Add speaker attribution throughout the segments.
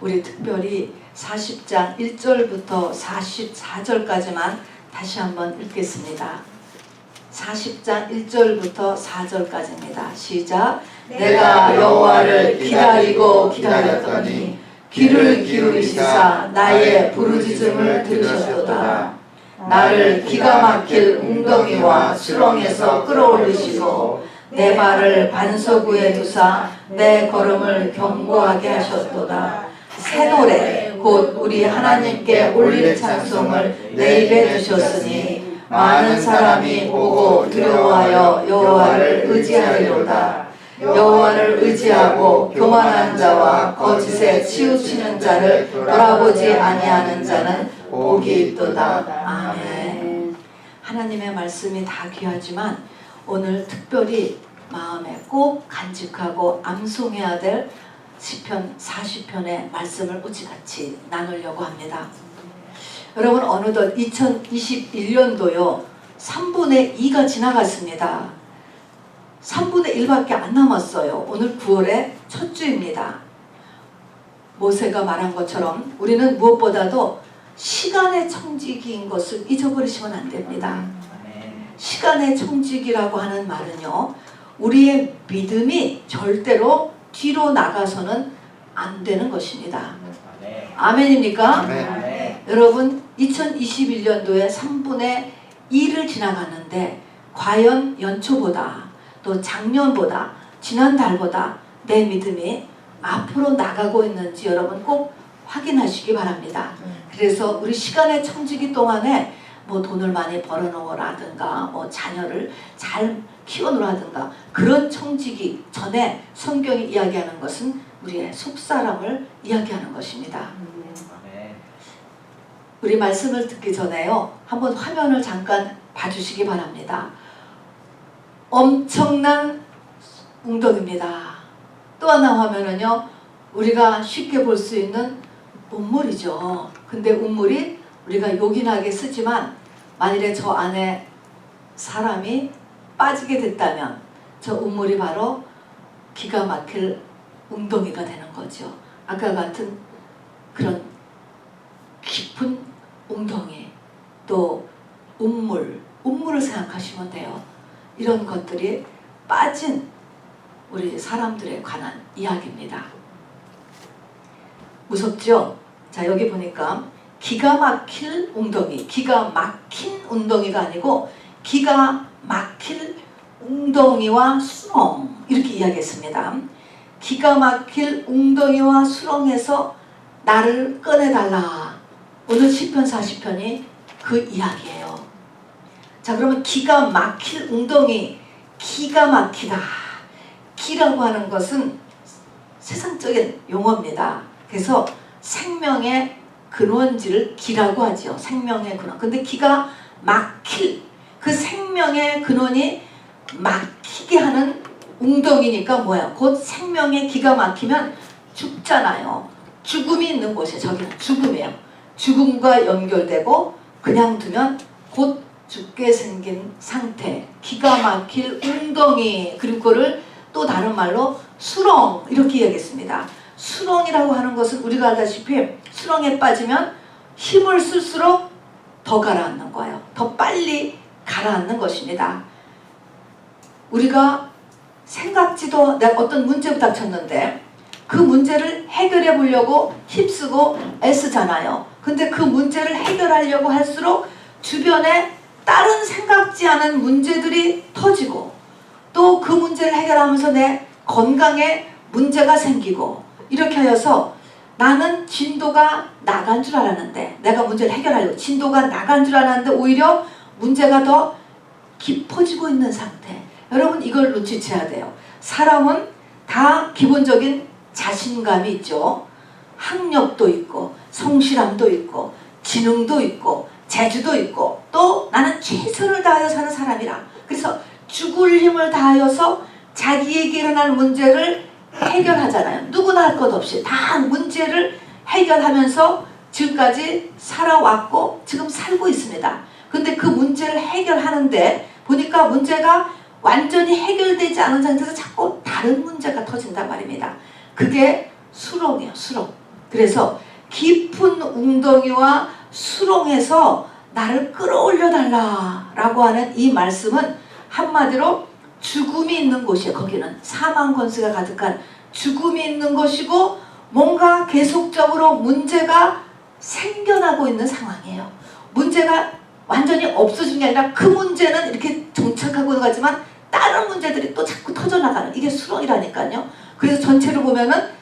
Speaker 1: 우리 특별히 40장 1절부터 44절까지만 다시 한번 읽겠습니다. 40장 1절부터 4절까지입니다. 시작. 내가 여호와를 기다리고 기다렸더니 귀를 기울이시사 나의 부르짖음을 들으셨도다. 나를 기가 막힐 웅덩이와 수렁에서 끌어올리시고 내 발을 반석위에 두사 내 걸음을 견고하게 하셨도다. 새 노래 곧 우리 하나님께 올릴 찬송을 내 입에 주셨으니 많은 사람이 보고 두려워하여 여호와를 의지하리로다. 여호와를 의지하고 교만한 자와 거짓에 치우치는 자를 돌아보지 아니하는 자는 복이 있도다. 아멘. 하나님의 말씀이 다 귀하지만 오늘 특별히 마음에 꼭 간직하고 암송해야 될 시편 40편의 말씀을 우지같이 나누려고 합니다. 여러분, 어느덧 2021년도요 3분의 2가 지나갔습니다. 3분의 1밖에 안 남았어요. 오늘 9월의 첫 주입니다. 모세가 말한 것처럼 우리는 무엇보다도 시간의 청지기인 것을 잊어버리시면 안 됩니다. 시간의 청지기라고 하는 말은요, 우리의 믿음이 절대로 뒤로 나가서는 안 되는 것입니다. 아멘입니까? 아멘. 여러분, 2021년도에 3분의 1을 지나갔는데 과연 연초보다 또 작년보다 지난달보다 내 믿음이 앞으로 나가고 있는지 여러분 꼭 확인하시기 바랍니다. 그래서 우리 시간의 청지기 동안에 뭐 돈을 많이 벌어놓으라든가 뭐 자녀를 잘 키워놓으라든가 그런 청지기 전에 성경이 이야기하는 것은 우리의 속사람을 이야기하는 것입니다. 우리 말씀을 듣기 전에요, 한번 화면을 잠깐 봐주시기 바랍니다. 엄청난 웅덩이입니다. 또 하나 화면은요, 우리가 쉽게 볼 수 있는 운물이죠. 근데 운물이 우리가 요긴하게 쓰지만 만일에 저 안에 사람이 빠지게 됐다면 저 운물이 바로 기가 막힐 웅덩이가 되는 거죠. 아까 같은 그런 깊은 웅덩이, 또 운물을 생각하시면 돼요. 이런 것들이 빠진 우리 사람들에 관한 이야기입니다. 무섭죠? 자, 여기 보니까 기가 막힐 웅덩이, 기가 막힌 웅덩이가 아니고 기가 막힐 웅덩이와 수렁, 이렇게 이야기했습니다. 기가 막힐 웅덩이와 수렁에서 나를 꺼내달라. 오늘 시편 40편이 그 이야기예요. 자, 그러면 기가 막힐 웅덩이, 기가 막히다. 기라고 하는 것은 세상적인 용어입니다. 그래서 생명의 근원지를 기라고 하죠. 생명의 근원. 근데 기가 막힐, 그 생명의 근원이 막히게 하는 웅덩이니까 뭐야? 곧 생명의 기가 막히면 죽잖아요. 죽음이 있는 곳이에요. 저기는 죽음이에요. 죽음과 연결되고 그냥 두면 곧 죽게 생긴 상태, 기가 막힐 웅덩이, 그리고 그거를 또 다른 말로 수렁, 이렇게 이야기했습니다. 수렁이라고 하는 것은 우리가 알다시피 수렁에 빠지면 힘을 쓸수록 더 가라앉는 거예요. 더 빨리 가라앉는 것입니다. 우리가 생각지도, 내가 어떤 문제에 닥쳤는데 그 문제를 해결해 보려고 힘쓰고 애쓰잖아요. 근데 그 문제를 해결하려고 할수록 주변에 다른 생각지 않은 문제들이 터지고 또 그 문제를 해결하면서 내 건강에 문제가 생기고 이렇게 하여서 나는 진도가 나간 줄 알았는데, 내가 문제를 해결하려고 진도가 나간 줄 알았는데 오히려 문제가 더 깊어지고 있는 상태. 여러분, 이걸 눈치채야 돼요. 사람은 다 기본적인 자신감이 있죠. 학력도 있고 성실함도 있고 지능도 있고 재주도 있고 또 나는 최선을 다하여 사는 사람이라. 그래서 죽을 힘을 다하여서 자기에게 일어날 문제를 해결하잖아요. 누구나 할 것 없이 다 문제를 해결하면서 지금까지 살아왔고 지금 살고 있습니다. 근데 그 문제를 해결하는데 보니까 문제가 완전히 해결되지 않은 상태에서 자꾸 다른 문제가 터진단 말입니다. 그게 수렁이에요. 수렁. 그래서 깊은 웅덩이와 수렁에서 나를 끌어올려 달라라고 하는 이 말씀은 한마디로 죽음이 있는 곳이에요. 거기는 사망 권세가 가득한 죽음이 있는 곳이고 뭔가 계속적으로 문제가 생겨나고 있는 상황이에요. 문제가 완전히 없어진 게 아니라 그 문제는 이렇게 정착하고 가지만 다른 문제들이 또 자꾸 터져나가는 이게 수렁이라니까요. 그래서 전체를 보면은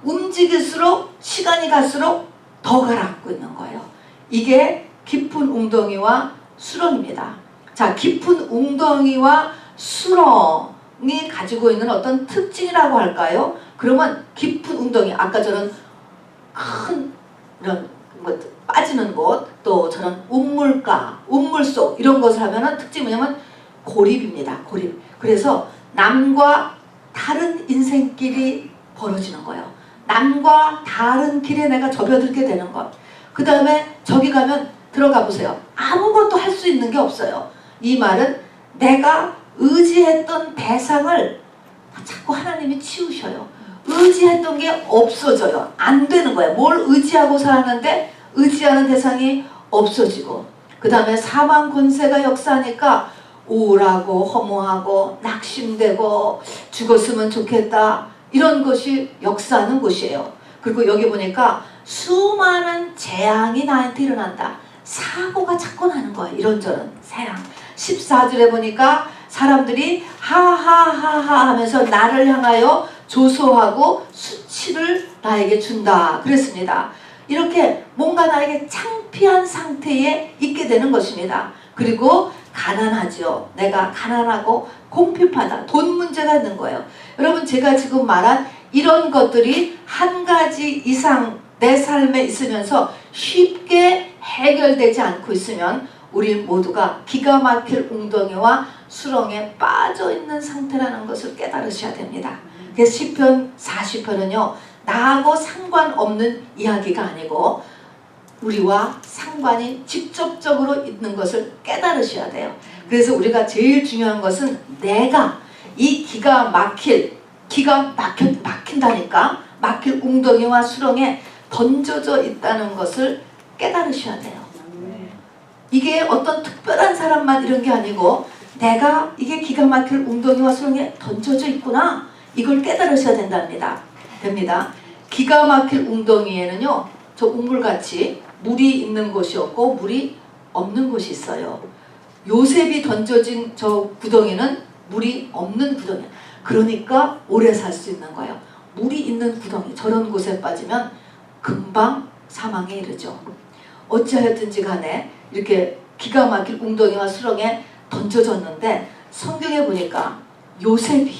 Speaker 1: 움직일수록 시간이 갈수록 더 가라앉고 있는 거예요. 이게 깊은 웅덩이와 수렁입니다. 자, 깊은 웅덩이와 수렁이 가지고 있는 어떤 특징이라고 할까요? 그러면 깊은 웅덩이, 아까 저런 큰 이런 뭐 빠지는 곳, 또 저런 우물가, 우물속 이런 것을 하면은 특징이 뭐냐면 고립입니다. 고립. 그래서 남과 다른 인생길이 벌어지는 거예요. 남과 다른 길에 내가 접어들게 되는 것. 그 다음에 저기 가면 들어가 보세요. 아무것도 할 수 있는 게 없어요. 이 말은 내가 의지했던 대상을 자꾸 하나님이 치우셔요. 의지했던 게 없어져요. 안 되는 거예요. 뭘 의지하고 살았는데 의지하는 대상이 없어지고, 그 다음에 사망 권세가 역사하니까 우울하고 허무하고 낙심되고 죽었으면 좋겠다, 이런 것이 역사하는 곳이에요. 그리고 여기 보니까 수많은 재앙이 나한테 일어난다. 사고가 자꾸 나는 거예요. 이런저런 재앙. 14절에 보니까 사람들이 하하하하 하면서 나를 향하여 조소하고 수치를 나에게 준다 그랬습니다. 이렇게 뭔가 나에게 창피한 상태에 있게 되는 것입니다. 그리고 가난하죠. 내가 가난하고 궁핍하다. 돈 문제가 있는 거예요. 여러분, 제가 지금 말한 이런 것들이 한 가지 이상 내 삶에 있으면서 쉽게 해결되지 않고 있으면 우리 모두가 기가 막힐 웅덩이와 수렁에 빠져 있는 상태라는 것을 깨달으셔야 됩니다. 그래서 시편 40편은요, 나하고 상관없는 이야기가 아니고 우리와 상관이 직접적으로 있는 것을 깨달으셔야 돼요. 그래서 우리가 제일 중요한 것은 내가 이 기가 막힌다니까, 막힐 웅덩이와 수렁에 던져져 있다는 것을 깨달으셔야 돼요. 이게 어떤 특별한 사람만 이런 게 아니고 내가 이게 기가 막힐 웅덩이와 수렁에 던져져 있구나, 이걸 깨달으셔야 됩니다. 기가 막힐 웅덩이에는요, 저 우물같이 물이 있는 곳이 없고 물이 없는 곳이 있어요. 요셉이 던져진 저 구덩이는 물이 없는 구덩이에요. 그러니까 오래 살 수 있는 거예요. 물이 있는 구덩이, 저런 곳에 빠지면 금방 사망에 이르죠. 어찌하였든지 간에 이렇게 기가 막힐 웅덩이와 수렁에 던져졌는데, 성경에 보니까 요셉이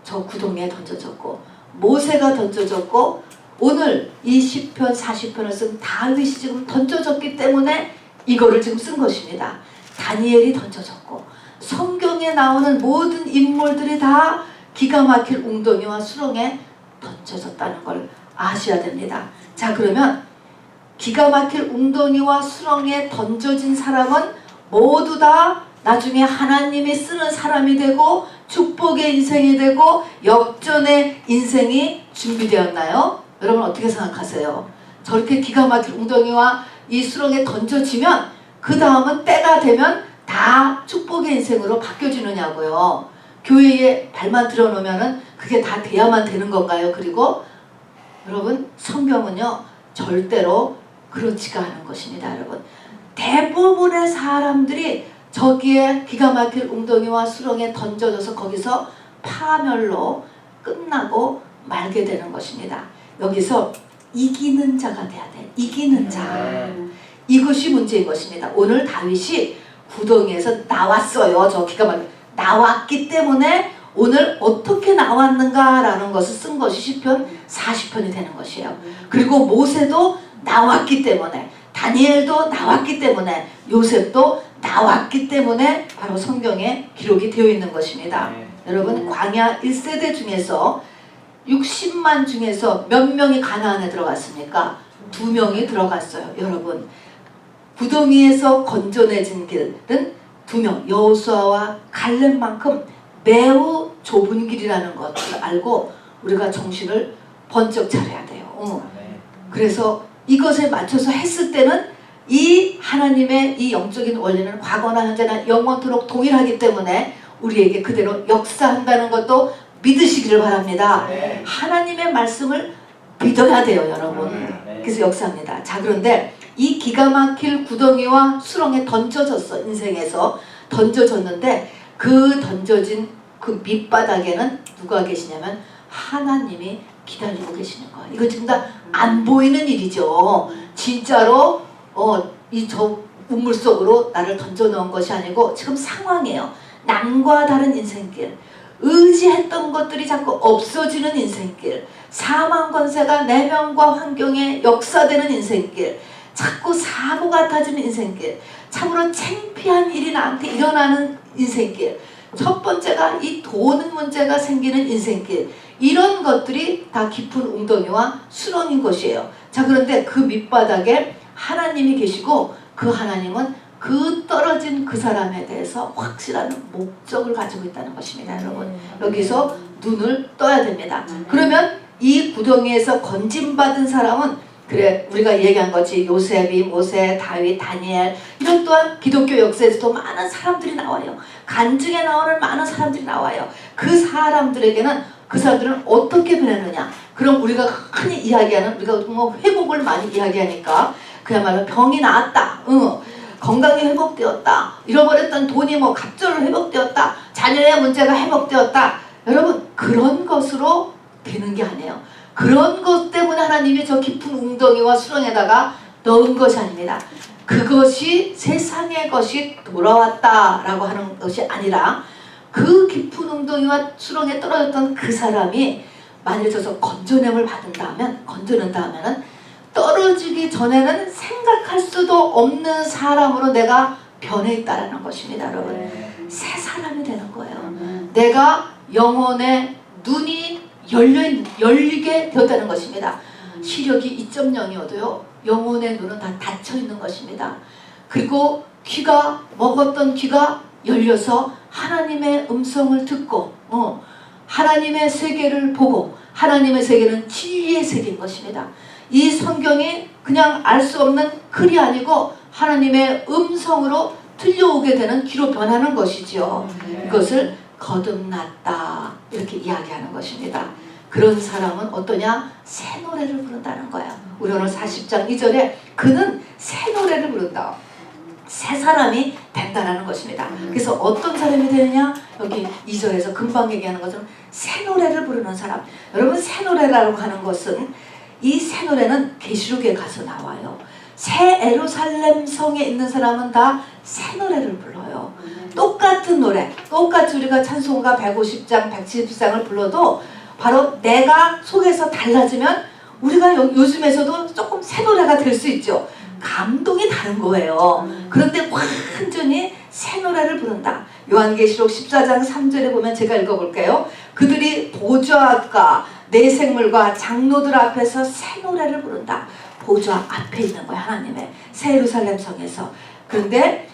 Speaker 1: 저 구덩이에 던져졌고 모세가 던져졌고 오늘 이 시편 40편을 쓴 다윗이 지금 던져졌기 때문에 이거를 지금 쓴 것입니다. 다니엘이 던져졌고 성경에 나오는 모든 인물들이 다 기가 막힐 웅덩이와 수렁에 던져졌다는 걸 아셔야 됩니다. 자, 그러면 기가 막힐 웅덩이와 수렁에 던져진 사람은 모두 다 나중에 하나님이 쓰는 사람이 되고 축복의 인생이 되고 역전의 인생이 준비되었나요? 여러분 어떻게 생각하세요? 저렇게 기가 막힐 웅덩이와 이 수렁에 던져지면 그 다음은 때가 되면 다 축복의 인생으로 바뀌어지느냐고요. 교회에 발만 들어놓으면 그게 다 돼야만 되는 건가요? 그리고 여러분, 성경은요 절대로 그렇지가 않은 것입니다. 여러분, 대부분의 사람들이 저기에 기가 막힐 웅덩이와 수렁에 던져져서 거기서 파멸로 끝나고 말게 되는 것입니다. 여기서 이기는 자가 돼야 돼. 이기는 자. 이것이 문제인 것입니다. 오늘 다윗이 구덩이에서 나왔어요. 저 기가 막힐 나왔기 때문에 오늘 어떻게 나왔는가라는 것을 쓴 것이 시편 40편이 되는 것이에요. 그리고 모세도 나왔기 때문에, 다니엘도 나왔기 때문에, 요셉도 나왔기 때문에 바로 성경에 기록이 되어 있는 것입니다. 여러분, 광야 1세대 중에서 60만 중에서 몇 명이 가나안에 들어갔습니까? 2명이 들어갔어요. 여러분, 구덩이에서 건져내진 길은 2명, 여호수아와 갈렙만큼 매우 좁은 길이라는 것을 알고 우리가 정신을 번쩍 차려야 돼요. 그래서 이것에 맞춰서 했을 때는 이 하나님의 이 영적인 원리는 과거나 현재나 영원토록 동일하기 때문에 우리에게 그대로 역사한다는 것도 믿으시기를 바랍니다.
Speaker 2: 네.
Speaker 1: 하나님의 말씀을 믿어야 돼요, 여러분.
Speaker 2: 네.
Speaker 1: 그래서 역사합니다. 자, 그런데 이 기가 막힐 구덩이와 수렁에 던져졌어. 인생에서 던져졌는데 그 던져진 그 밑바닥에는 누가 계시냐면 하나님이 기다리고 계시는 거야. 이거 지금 다 안 보이는 일이죠. 진짜로 이 저 우물 속으로 나를 던져 넣은 것이 아니고 지금 상황이에요. 남과 다른 인생길, 의지했던 것들이 자꾸 없어지는 인생길, 사망 권세가 내면과 환경에 역사되는 인생길, 자꾸 사고 같아지는 인생길, 참으로 창피한 일이 나한테 일어나는 인생길, 첫 번째가 이 돈 문제가 생기는 인생길, 이런 것들이 다 깊은 웅덩이와 수렁인 것이에요. 자, 그런데 그 밑바닥에 하나님이 계시고 그 하나님은 그 떨어진 그 사람에 대해서 확실한 목적을 가지고 있다는 것입니다. 여러분, 여기서 눈을 떠야 됩니다. 그러면 이 구덩이에서 건짐받은 사람은, 그래 우리가 얘기한 거지, 요셉이, 모세, 다윗, 다니엘, 이런 또한 기독교 역사에서도 많은 사람들이 나와요. 간증에 나오는 많은 사람들이 나와요. 그 사람들은 어떻게 변했느냐. 그럼 우리가 흔히 이야기하는, 우리가 뭐 회복을 많이 이야기하니까 그야말로 병이 나았다, 건강이 회복되었다, 잃어버렸던 돈이 뭐 갑절로 회복되었다, 자녀의 문제가 회복되었다. 여러분, 그런 것으로 되는 게 아니에요. 그런 것 때문에 하나님이 저 깊은 웅덩이와 수렁에다가 넣은 것이 아닙니다. 그것이 세상의 것이 돌아왔다라고 하는 것이 아니라 그 깊은 웅덩이와 수렁에 떨어졌던 그 사람이 만일 저서 건져냄을 건져낸다면은 떨어지기 전에는 생각할 수도 없는 사람으로 내가 변해 있다라는 것입니다. 여러분, 새 사람이 되는 거예요. 내가 영혼의 눈이 열리게 되었다는 것입니다. 시력이 2.0이어도요 영혼의 눈은 다 닫혀 있는 것입니다. 그리고 먹었던 귀가 열려서 하나님의 음성을 듣고 하나님의 세계를 보고, 하나님의 세계는 진리의 세계인 것입니다. 이 성경이 그냥 알 수 없는 글이 아니고 하나님의 음성으로 들려오게 되는 귀로 변하는 것이지요. 이것을 거듭났다 이렇게 이야기하는 것입니다. 그런 사람은 어떠냐? 새 노래를 부른다는 거야. 우리 오늘 40장 2절에 그는 새 노래를 부른다. 새 사람이 된다는 것입니다. 그래서 어떤 사람이 되느냐? 여기 2절에서 금방 얘기하는 것처럼 새 노래를 부르는 사람. 여러분, 새 노래라고 하는 것은, 이 새 노래는 계시록에 가서 나와요. 새 예루살렘 성에 있는 사람은 다 새 노래를 불러요. 똑같은 노래, 똑같이 우리가 찬송가 150장, 170장을 불러도 바로 내가 속에서 달라지면 우리가 요즘에서도 조금 새 노래가 될 수 있죠. 감동이 다른 거예요. 그런데 완전히 새 노래를 부른다. 요한계시록 14장 3절에 보면 제가 읽어볼게요. 그들이 보좌과 내생물과 장로들 앞에서 새 노래를 부른다. 보좌 앞에 있는 거야, 하나님의 새 예루살렘 성에서. 그런데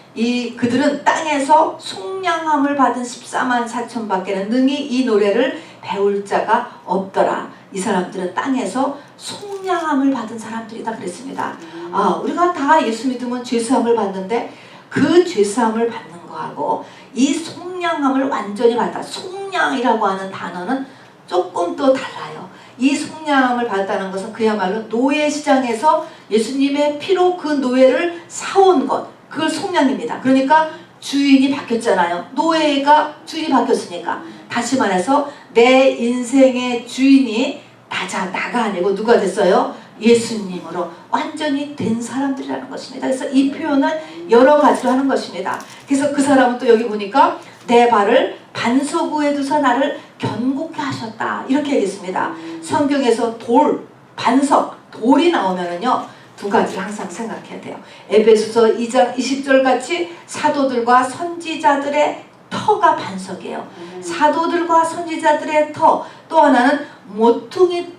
Speaker 1: 그들은 땅에서 속량함을 받은 14만 4천 밖에는 능히 이 노래를 배울 자가 없더라. 이 사람들은 땅에서 속량함을 받은 사람들이다 그랬습니다. 우리가 다 예수 믿으면 죄사함을 받는데 그 죄사함을 받는 거하고 이 속량함을 완전히 받다, 속량이라고 하는 단어는 조금 또 달라요. 이 속량함을 받았다는 것은 그야말로 노예 시장에서 예수님의 피로 그 노예를 사온 것, 그걸 속량입니다. 그러니까 주인이 바뀌었잖아요. 노예가 주인이 바뀌었으니까. 다시 말해서 내 인생의 주인이 나가 아니고 누가 됐어요? 예수님으로 완전히 된 사람들이라는 것입니다. 그래서 이 표현을 여러 가지로 하는 것입니다. 그래서 그 사람은 또 여기 보니까 내 발을 반석 위에 두사 나를 견고케 하셨다 이렇게 얘기했습니다. 성경에서 반석, 돌이 나오면은요 두 가지를 항상 생각해야 돼요. 에베소서 2장 20절 같이 사도들과 선지자들의 터가 반석이에요. 사도들과 선지자들의 터, 또 하나는 모퉁이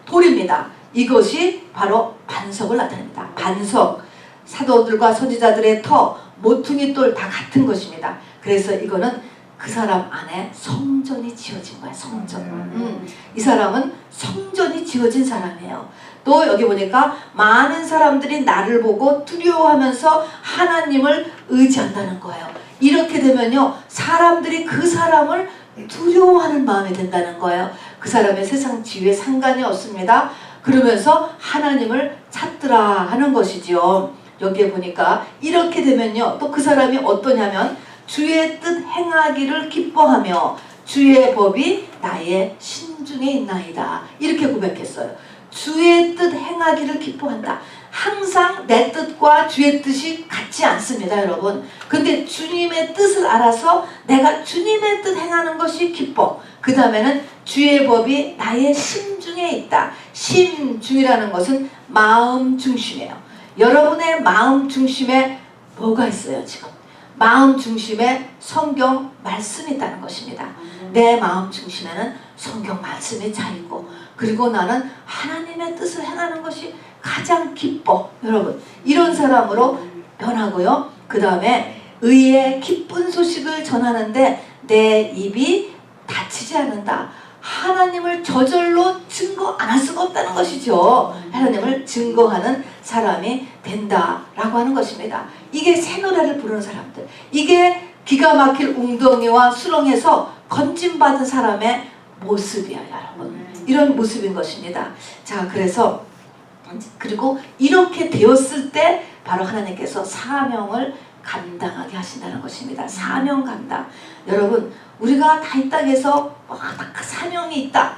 Speaker 1: 돌입니다. 이것이 바로 반석을 나타냅니다. 반석, 사도들과 선지자들의 터, 모퉁이 돌 다 같은 것입니다. 그래서 이거는 그 사람 안에 성전이 지어진 거야. 성전. 이 사람은 성전이 지어진 사람이에요. 또 여기 보니까 많은 사람들이 나를 보고 두려워하면서 하나님을 의지한다는 거예요. 이렇게 되면요, 사람들이 그 사람을 두려워하는 마음이 된다는 거예요. 그 사람의 세상 지위에 상관이 없습니다. 그러면서 하나님을 찾더라 하는 것이지요. 여기에 보니까 이렇게 되면요, 또 그 사람이 어떠냐면 주의 뜻 행하기를 기뻐하며 주의 법이 나의 심중에 있나이다. 이렇게 고백했어요. 주의 뜻 행하기를 기뻐한다. 항상 내 뜻과 주의 뜻이 같지 않습니다, 여러분. 근데 주님의 뜻을 알아서 내가 주님의 뜻 행하는 것이 기뻐. 그 다음에는 주의 법이 나의 심중에 있다. 심중이라는 것은 마음 중심이에요. 여러분의 마음 중심에 뭐가 있어요, 지금? 마음 중심에 성경 말씀이 있다는 것입니다. 내 마음 중심에는 성경 말씀이 차있고, 그리고 나는 하나님의 뜻을 행하는 것이 가장 기뻐. 여러분, 이런 사람으로 변하고요. 그 다음에 의의 기쁜 소식을 전하는데 내 입이 다치지 않는다. 하나님을 저절로 증거 안 할 수가 없다는 것이죠. 하나님을 증거하는 사람이 된다라고 하는 것입니다. 이게 새 노래를 부르는 사람들, 이게 기가 막힐 웅덩이와 수렁에서 건짐받은 사람의 모습이에요, 여러분. 이런 모습인 것입니다. 자, 그리고 이렇게 되었을 때 바로 하나님께서 사명을 감당하게 하신다는 것입니다. 사명 감당. 여러분, 우리가 다 이 땅에서 그 사명이 있다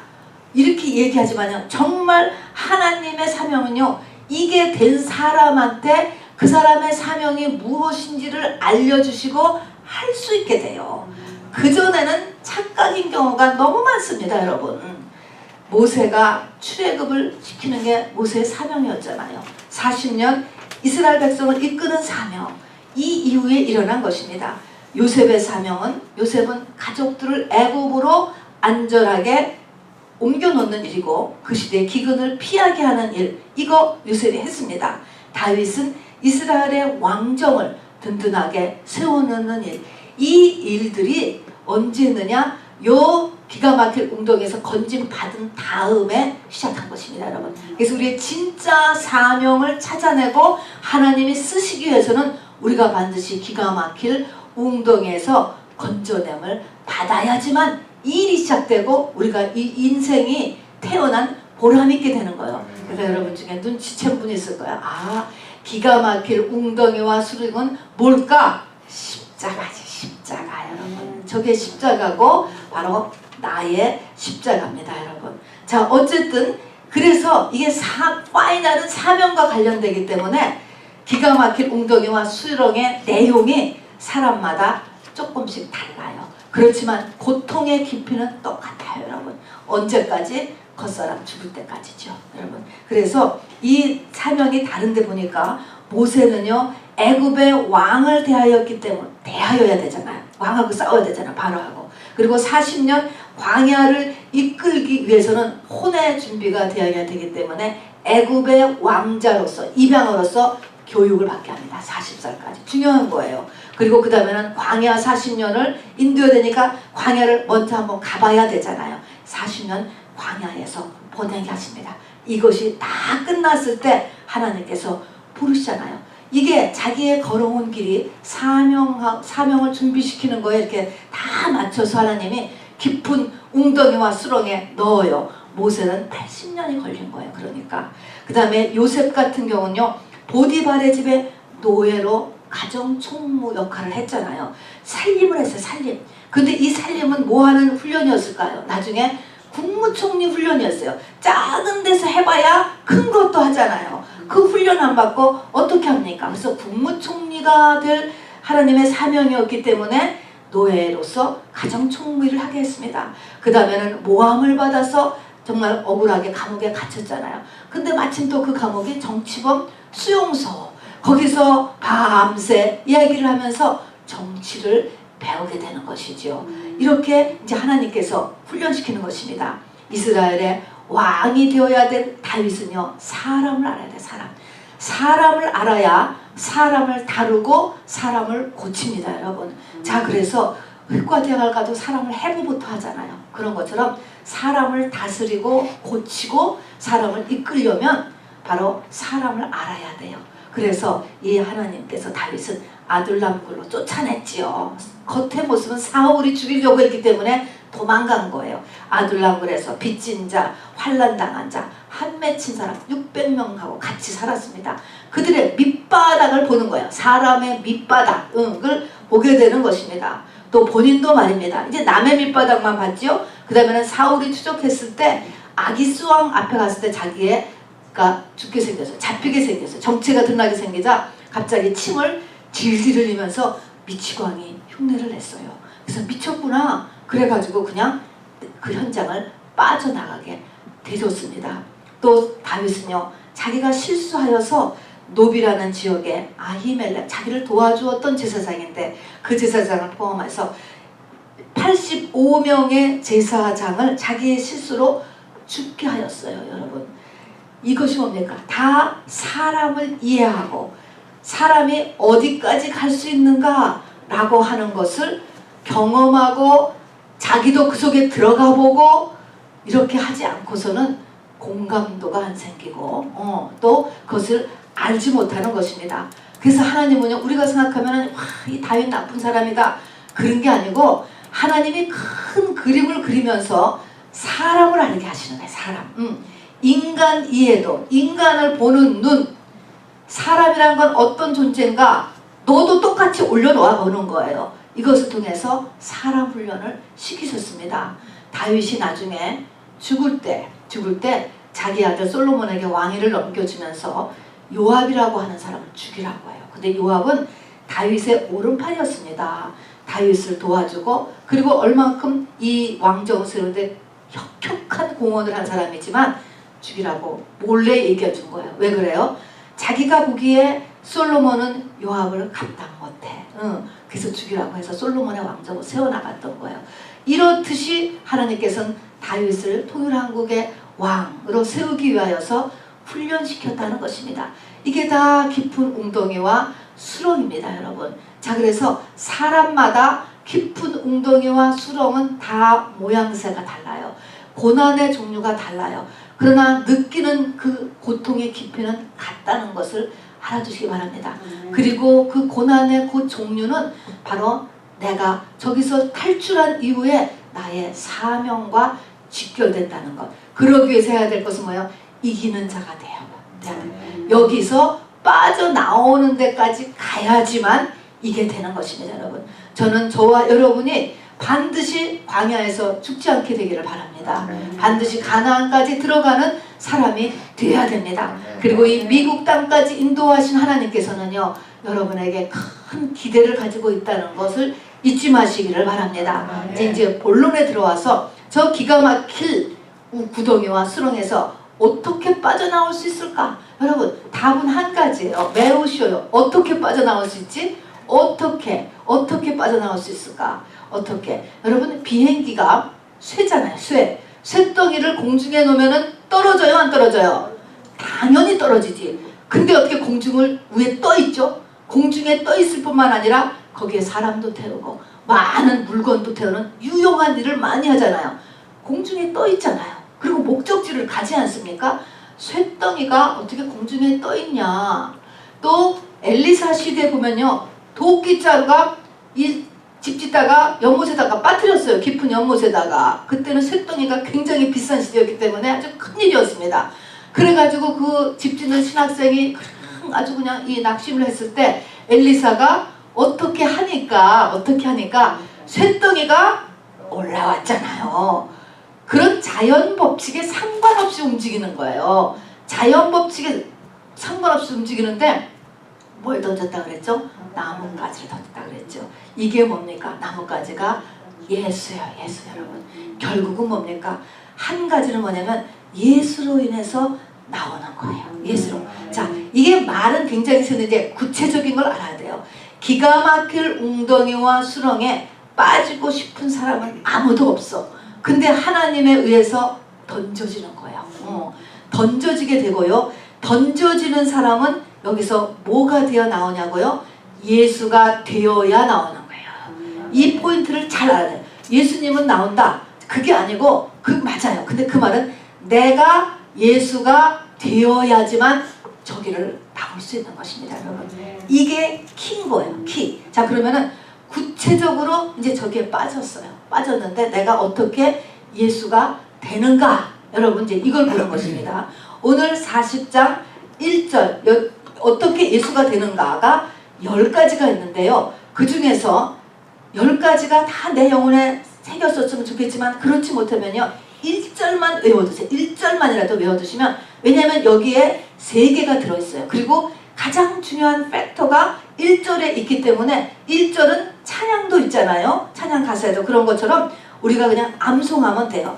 Speaker 1: 이렇게 얘기하지만요, 정말 하나님의 사명은요, 이게 된 사람한테 그 사람의 사명이 무엇인지를 알려주시고 할 수 있게 돼요. 그전에는 착각인 경우가 너무 많습니다, 여러분. 모세가 출애굽을 시키는 게 모세의 사명이었잖아요. 40년 이스라엘 백성을 이끄는 사명, 이 이후에 일어난 것입니다. 요셉의 사명은, 요셉은 가족들을 애굽으로 안전하게 옮겨놓는 일이고, 그 시대의 기근을 피하게 하는 일, 이거 요셉이 했습니다. 다윗은 이스라엘의 왕정을 든든하게 세워놓는 일, 이 일들이 언제 했느냐? 요 기가 막힐 웅덩이에서 건짐 받은 다음에 시작한 것입니다, 여러분. 그래서 우리의 진짜 사명을 찾아내고 하나님이 쓰시기 위해서는 우리가 반드시 기가 막힐 웅덩이에서 건져냄을 받아야지만 일이 시작되고 우리가 이 인생이 태어난 보람 있게 되는 거예요. 그래서 여러분 중에 눈치챈 분이 있을 거야. 아, 기가 막힐 웅덩이와 수렁은 뭘까? 십자가지, 십자가, 여러분. 저게 십자가고 바로 나의 십자가입니다, 여러분. 자, 어쨌든 그래서 이게 파이널은 사명과 관련되기 때문에 기가 막힐 웅덩이와 수렁의 내용이 사람마다 조금씩 달라요. 그렇지만 고통의 깊이는 똑같아요, 여러분. 언제까지? 겉사람 죽을 때까지죠, 여러분. 그래서 이 사명이 다른데 보니까 모세는요, 애굽의 왕을 대하여야 되잖아요. 왕하고 싸워야 되잖아요, 바로하고. 그리고 40년 광야를 이끌기 위해서는 혼의 준비가 되어야 되기 때문에 애굽의 왕자로서, 입양으로서 교육을 받게 합니다. 40살까지. 중요한 거예요. 그리고 그 다음에는 광야 40년을 인도해야 되니까 광야를 먼저 한번 가봐야 되잖아요. 40년 광야에서 보내게 하십니다. 이것이 다 끝났을 때 하나님께서 부르시잖아요. 이게 자기의 걸어온 길이 사명을 준비시키는 거에 이렇게 다 맞춰서 하나님이 깊은 웅덩이와 수렁에 넣어요. 모세는 80년이 걸린 거예요. 그러니까. 그 다음에 요셉 같은 경우는요, 보디발의 집에 노예로 가정총무 역할을 했잖아요. 살림을 했어요, 살림. 근데 이 살림은 뭐하는 훈련이었을까요? 나중에 국무총리 훈련이었어요. 작은 데서 해봐야 큰 것도 하잖아요. 그 훈련 안 받고 어떻게 합니까? 그래서 국무총리가 될 하나님의 사명이었기 때문에 노예로서 가정총무를 하게 했습니다. 그 다음에는 모함을 받아서 정말 억울하게 감옥에 갇혔잖아요. 근데 마침 또 그 감옥이 정치범 수용소, 거기서 밤새 이야기를 하면서 정치를 배우게 되는 것이죠. 이렇게 이제 하나님께서 훈련시키는 것입니다. 이스라엘의 왕이 되어야 될 다윗은요, 사람을 알아야 돼. 사람을 알아야 사람을 다루고 사람을 고칩니다, 여러분. 자, 그래서 의과대학을 가도 사람을 해부부터 하잖아요. 그런 것처럼 사람을 다스리고 고치고 사람을 이끌려면 바로 사람을 알아야 돼요. 그래서 이 하나님께서 다윗은 아둘람굴로 쫓아냈지요. 겉의 모습은 사울이 죽이려고 했기 때문에 도망간 거예요. 아둘람굴에서 빚진 자, 환난당한 자, 한 맺힌 사람 600명하고 같이 살았습니다. 그들의 밑바닥을 보는 거예요. 사람의 밑바닥을 보게 되는 것입니다. 또 본인도 말입니다. 이제 남의 밑바닥만 봤죠. 그 다음에는 사울이 추적했을 때 아기스왕 앞에 갔을 때 자기가 죽게 생겼어요. 잡히게 생겼어요. 정체가 드러나게 생기자 갑자기 침을 질질 흘리면서 미치광이 흉내를 냈어요. 그래서 미쳤구나. 그래가지고 그냥 그 현장을 빠져나가게 되줬습니다. 또 다윗은요, 자기가 실수하여서 노비라는 지역에 아히멜렉, 자기를 도와주었던 제사장인데 그 제사장을 포함해서 85명의 제사장을 자기의 실수로 죽게 하였어요. 여러분, 이것이 뭡니까? 다 사람을 이해하고 사람이 어디까지 갈 수 있는가 라고 하는 것을 경험하고 자기도 그 속에 들어가 보고 이렇게 하지 않고서는 공감도가 안 생기고 또 그것을 알지 못하는 것입니다. 그래서 하나님은요, 우리가 생각하면 이 다윗 나쁜 사람이다 그런 게 아니고 하나님이 큰 그림을 그리면서 사람을 알게 하시는 거예요. 사람. 인간 이해도, 인간을 보는 눈, 사람이란 건 어떤 존재인가 너도 똑같이 올려놓아 보는 거예요. 이것을 통해서 사람 훈련을 시키셨습니다. 다윗이 나중에 죽을 때 자기 아들 솔로몬에게 왕위를 넘겨주면서 요압이라고 하는 사람을 죽이라고 해요. 근데 요압은 다윗의 오른팔이었습니다. 다윗을 도와주고 그리고 얼만큼 이 왕정을 세우는데 혁혁한 공헌을 한 사람이지만 죽이라고 몰래 얘기해 준 거예요. 왜 그래요? 자기가 보기에 솔로몬은 요압을 감당 못해. 그래서 죽이라고 해서 솔로몬의 왕정을 세워나갔던 거예요. 이렇듯이 하나님께서는 다윗을 통일한국의 왕으로 세우기 위하여서 훈련시켰다는 것입니다. 이게 다 깊은 웅덩이와 수렁입니다, 여러분. 자, 그래서 사람마다 깊은 웅덩이와 수렁은 다 모양새가 달라요. 고난의 종류가 달라요. 그러나 느끼는 그 고통의 깊이는 같다는 것을 알아두시기 바랍니다. 그리고 그 고난의 그 종류는 바로 내가 저기서 탈출한 이후에 나의 사명과 직결된다는 것. 그러기 위해서 해야 될 것은 뭐예요? 이기는 자가 돼야 돼. 여기서 빠져나오는 데까지 가야지만 이게 되는 것입니다, 여러분. 저는 저와 여러분이 반드시 광야에서 죽지 않게 되기를 바랍니다. 반드시 가나안까지 들어가는 사람이 되어야 됩니다. 그리고 이 미국 땅까지 인도하신 하나님께서는요, 여러분에게 큰 기대를 가지고 있다는 것을 잊지 마시기를 바랍니다. 이제 본론에 들어와서 저 기가 막힐 구덩이와 수렁에서 어떻게 빠져나올 수 있을까? 여러분, 답은 한 가지예요. 매우 쉬워요. 어떻게 빠져나올 수 있지? 어떻게 빠져나올 수 있을까? 어떻게? 여러분, 비행기가 쇠잖아요. 쇠덩이를 공중에 놓으면 떨어져요, 안 떨어져요? 당연히 떨어지지. 근데 어떻게 공중을 위에 떠 있죠? 공중에 떠 있을 뿐만 아니라 거기에 사람도 태우고 많은 물건도 태우는 유용한 일을 많이 하잖아요. 공중에 떠 있잖아요. 그리고 목적지를 가지 않습니까? 쇠덩이가 어떻게 공중에 떠 있냐? 또 엘리사 시대에 보면요, 도끼자루가 이 집 짓다가 연못에다가 빠뜨렸어요. 깊은 연못에다가. 그때는 쇠덩이가 굉장히 비싼 시대였기 때문에 아주 큰일이었습니다. 그래가지고 그 집 짓는 신학생이 아주 그냥 이 낙심을 했을 때 엘리사가 어떻게 하니까 쇠덩이가 올라왔잖아요. 그런 자연 법칙에 상관없이 움직이는 거예요. 자연 법칙에 상관없이 움직이는데 뭘 던졌다 그랬죠? 나뭇가지를 던졌다 그랬죠. 이게 뭡니까? 나뭇가지가 예수예요. 예수, 여러분. 결국은 뭡니까? 한 가지는 뭐냐면 예수로 인해서 나오는 거예요. 예수로. 자, 이게 말은 굉장히 쉬운데 구체적인 걸 알아야 돼요. 기가 막힐 웅덩이와 수렁에 빠지고 싶은 사람은 아무도 없어. 근데 하나님에 의해서 던져지는 거예요. 던져지게 되고요. 던져지는 사람은 여기서 뭐가 되어 나오냐고요? 예수가 되어야 나오는 거예요. 이 포인트를 잘 알아야 돼요. 예수님은 나온다. 그게 아니고 맞아요. 근데 그 말은 내가 예수가 되어야지만 저기를 나올 수 있는 것입니다, 여러분. 이게 키인 거예요. 키. 자, 그러면은 구체적으로 이제 저기에 빠졌어요. 빠졌는데 내가 어떻게 예수가 되는가? 여러분 이제 이걸 보는 것입니다. 오늘 40장 1절 어떻게 예수가 되는가가 10가지가 있는데요. 그 중에서 10가지가 다 내 영혼에 새겼었으면 좋겠지만 그렇지 못하면요. 1절만 외워두세요. 1절만이라도 외워두시면, 왜냐하면 여기에 3개가 들어있어요. 그리고 가장 중요한 팩터가 1절에 있기 때문에 1절은 찬양도 있잖아요. 찬양 가사에도 그런 것처럼 우리가 그냥 암송하면 돼요.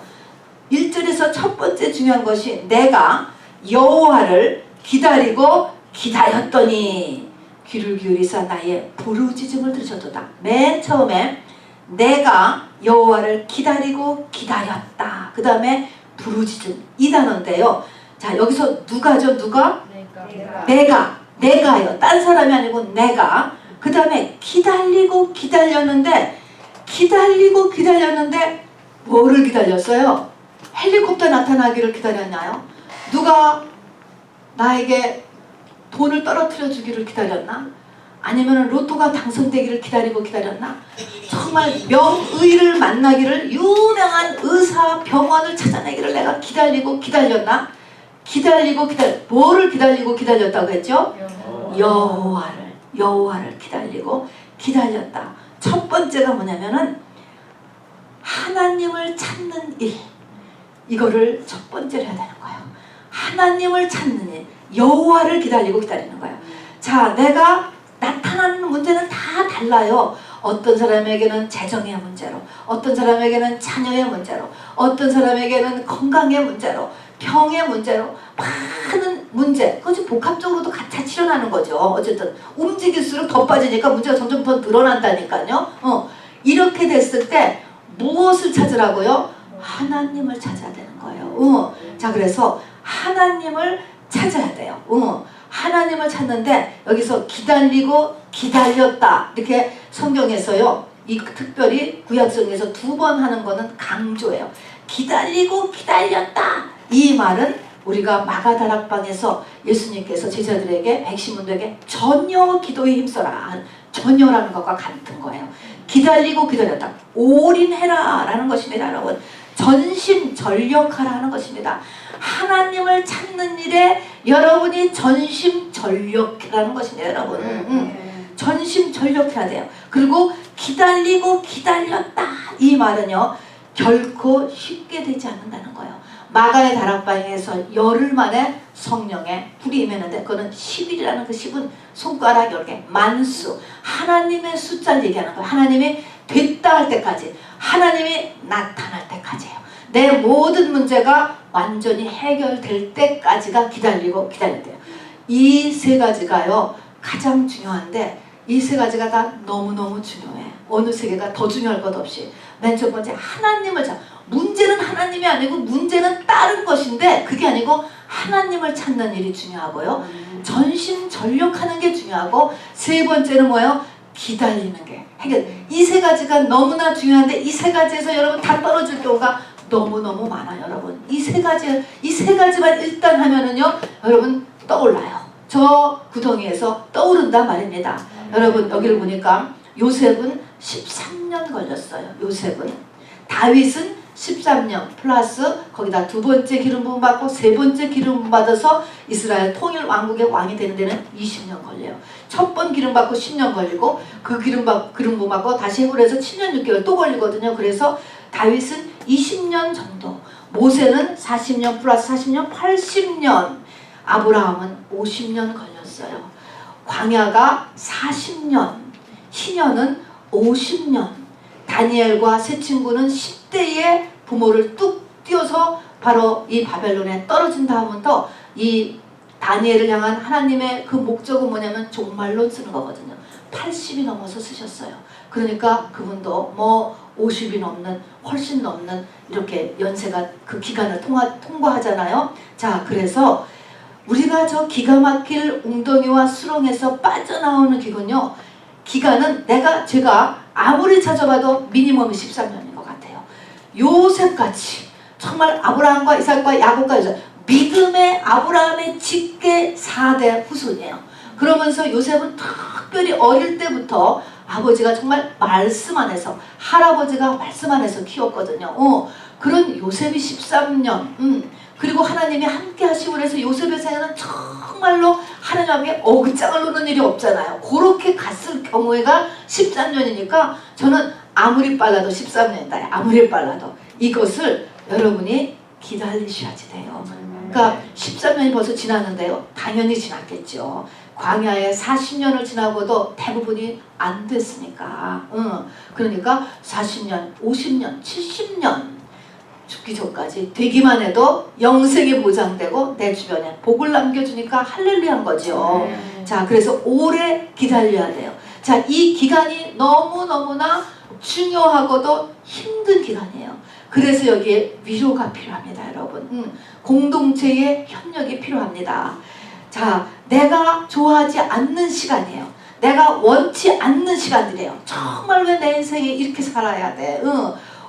Speaker 1: 1절에서 첫 번째 중요한 것이 내가 여호와를 기다리고 기다렸더니 귀를 기울이사 나의 부르짖음을 들으셨도다. 맨 처음에 내가 여호와를 기다리고 기다렸다. 그 다음에 부르짖음, 이 단어인데요. 자, 여기서 누가죠? 누가? 내가요. 딴 사람이 아니고 내가. 그 다음에 기다리고 기다렸는데 뭐를 기다렸어요? 헬리콥터 나타나기를 기다렸나요? 누가 나에게 돈을 떨어뜨려 주기를 기다렸나? 아니면 로또가 당선되기를 기다렸나? 정말 명의를 만나기를, 유명한 의사, 병원을 찾아내기를 내가 기다렸나? 뭐를 기다리고 기다렸다고 했죠? 여호와를 기다리고 기다렸다. 첫 번째가 뭐냐면은 하나님을 찾는 일. 이거를 첫 번째로 해야 되는 거예요. 하나님을 찾는 일. 여호와를 기다리는 거예요. 자, 내가 나타나는 문제는 다 달라요. 어떤 사람에게는 재정의 문제로, 어떤 사람에게는 자녀의 문제로, 어떤 사람에게는 건강의 문제로, 병의 문제로, 많은 문제. 그것이 복합적으로도 다 치러나는 거죠. 어쨌든 움직일수록 더 빠지니까 문제가 점점 더 늘어난다니까요. 이렇게 됐을 때 무엇을 찾으라고요? 하나님을 찾아야 되는 거예요. 자, 그래서 하나님을 찾아야 돼요. 하나님을 찾는데 여기서 기다리고 기다렸다. 이렇게 성경에서요. 이 특별히 구약성에서 2번 하는 거는 강조예요. 기다리고 기다렸다. 이 말은 우리가 마가다락방에서 예수님께서 제자들에게 백신문들에게 전혀 기도에 힘써라. 전혀라는 것과 같은 거예요. 기다리고 기다렸다. 올인해라 라는 것입니다, 여러분. 전심전력하라 하는 것입니다. 하나님을 찾는 일에 여러분이 전심전력하라는 것입니다, 여러분. 전심전력해야 돼요. 그리고 기다리고 기다렸다. 이 말은요, 결코 쉽게 되지 않는다는 거예요. 마가의 다락방에서 열흘 만에 성령에 불이 임했는데 그거는 10일이라는 그 10은 손가락 10개, 만수, 하나님의 숫자를 얘기하는 거예요. 하나님이 됐다 할 때까지, 하나님이 나타날 때까지예요. 내 모든 문제가 완전히 해결될 때까지가 기다리고 기다린대요. 이 3가지가요 가장 중요한데, 이 3가지가 다 너무너무 중요해. 어느 3개가 더 중요할 것 없이. 맨 첫 번째, 하나님을 문제는 하나님이 아니고 문제는 다른 것인데, 그게 아니고 하나님을 찾는 일이 중요하고요. 전심전력하는 게 중요하고, 3번째는 뭐예요? 기다리는 게 해결. 이 3가지가 너무나 중요한데, 이 3가지에서 여러분 다 떨어질 경우가 너무너무 많아요, 여러분. 이 3가지만 일단 하면은요, 여러분 떠올라요. 저 구덩이에서 떠오른단 말입니다. 여러분, 여기를 보니까 요셉은 13년 걸렸어요. 요셉은. 다윗은 13년 플러스 거기다 2번째 기름 부음 받고 3번째 기름 부음 받아서 이스라엘 통일 왕국의 왕이 되는 데는 20년 걸려요. 첫 번 기름 받고 10년 걸리고, 그 기름 부음 받고 다시 헤브론에서 7년 6개월 또 걸리거든요. 그래서 다윗은 20년 정도, 모세는 40년 플러스 40년 80년, 아브라함은 50년 걸렸어요. 광야가 40년, 희년은 50년, 다니엘과 세 친구는 10대에 부모를 뚝 띄워서 바로 이 바벨론에 떨어진 다음부터 이 다니엘을 향한 하나님의 그 목적은 뭐냐면 종말론 쓰는 거거든요. 80이 넘어서 쓰셨어요. 그러니까 그분도 뭐 50이 넘는, 훨씬 넘는 이렇게 연세가 그 기간을 통과하잖아요. 자, 그래서 우리가 저 기가 막힐 웅덩이와 수렁에서 빠져나오는 길은요, 기간은 제가 아무리 찾아봐도 미니멈이 13년인 것 같아요. 요셉같이 정말 아브라함과 이삭과 야곱과 믿음의 아브라함의 직계 4대 후손이에요. 그러면서 요셉은 특별히 어릴 때부터 아버지가 정말 말씀 안에서, 할아버지가 말씀 안에서 키웠거든요. 그런 요셉이 13년, 그리고 하나님이 함께 하시고 그래서 요셉의 생애는 정말로 하나님 앞에 어긋장을 놓는 일이 없잖아요. 그렇게 갔을 경우에가 13년이니까 저는 아무리 빨라도 13년이다. 아무리 빨라도 이것을 여러분이 기다리셔야지 돼요. 그러니까 13년이 벌써 지났는데요. 당연히 지났겠죠. 광야에 40년을 지나고도 대부분이 안 됐으니까. 그러니까 40년, 50년, 70년 죽기 전까지 되기만 해도 영생이 보장되고 내 주변에 복을 남겨주니까 할렐루야인 거죠. 자, 그래서 오래 기다려야 돼요. 자, 이 기간이 너무너무나 중요하고도 힘든 기간이에요. 그래서 여기에 위로가 필요합니다, 여러분. 공동체의 협력이 필요합니다. 자, 내가 좋아하지 않는 시간이에요. 내가 원치 않는 시간들이에요. 정말 왜 내 인생에 이렇게 살아야 돼?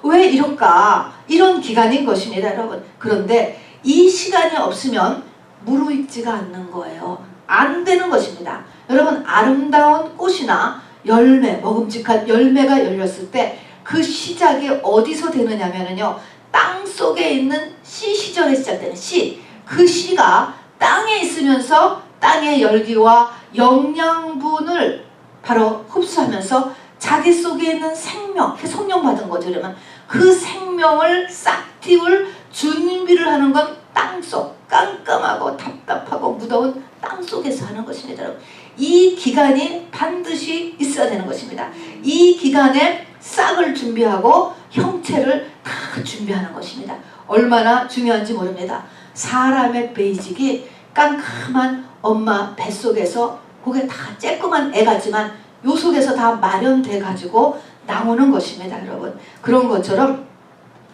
Speaker 1: 왜 이럴까? 이런 기간인 것입니다, 여러분. 그런데 이 시간이 없으면 무르익지가 않는 거예요. 안 되는 것입니다. 여러분, 아름다운 꽃이나 열매, 먹음직한 열매가 열렸을 때 그 시작이 어디서 되느냐면요, 땅 속에 있는 씨 시절에 시작되는 씨. 그 씨가 땅에 있으면서 땅의 열기와 영양분을 바로 흡수하면서 자기 속에 있는 생명, 성령 받은 거죠. 그러면 그 생명을 싹 틔울 준비를 하는 건 땅속, 깜깜하고 답답하고 무더운 땅속에서 하는 것입니다. 여러분, 이 기간이 반드시 있어야 되는 것입니다. 이 기간에 싹을 준비하고 형체를 다 준비하는 것입니다. 얼마나 중요한지 모릅니다. 사람의 베이직이 깜깜한 엄마 뱃속에서 그게 다 쬐끄만 애 같지만 요 속에서 다 마련돼 가지고 나오는 것입니다, 여러분. 그런 것처럼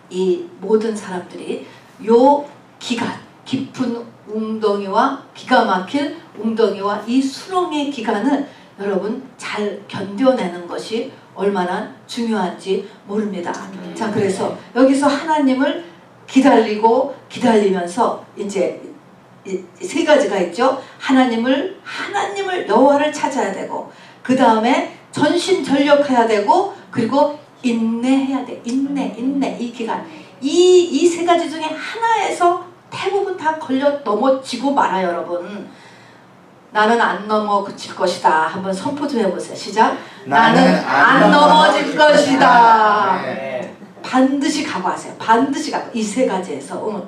Speaker 1: 이 모든 사람들이 요 기간, 깊은 웅덩이와 기가 막힐 웅덩이와 이 수렁의 기간을 여러분 잘 견뎌내는 것이 얼마나 중요한지 모릅니다. 자, 그래서 여기서 하나님을 기다리면서 이제 세 가지가 있죠. 하나님을 여호와를 찾아야 되고, 그 다음에 전심전력해야 되고, 그리고 인내해야 돼. 인내 이 기간. 이 세 가지 중에 하나에서 대부분 다 걸려 넘어지고 말아요, 여러분. 나는 안 넘어질 것이다. 한번 선포 좀 해보세요. 시작. 나는 안 넘어질 것이다. 반드시 각오하세요. 반드시 각오. 이 세 가지에서.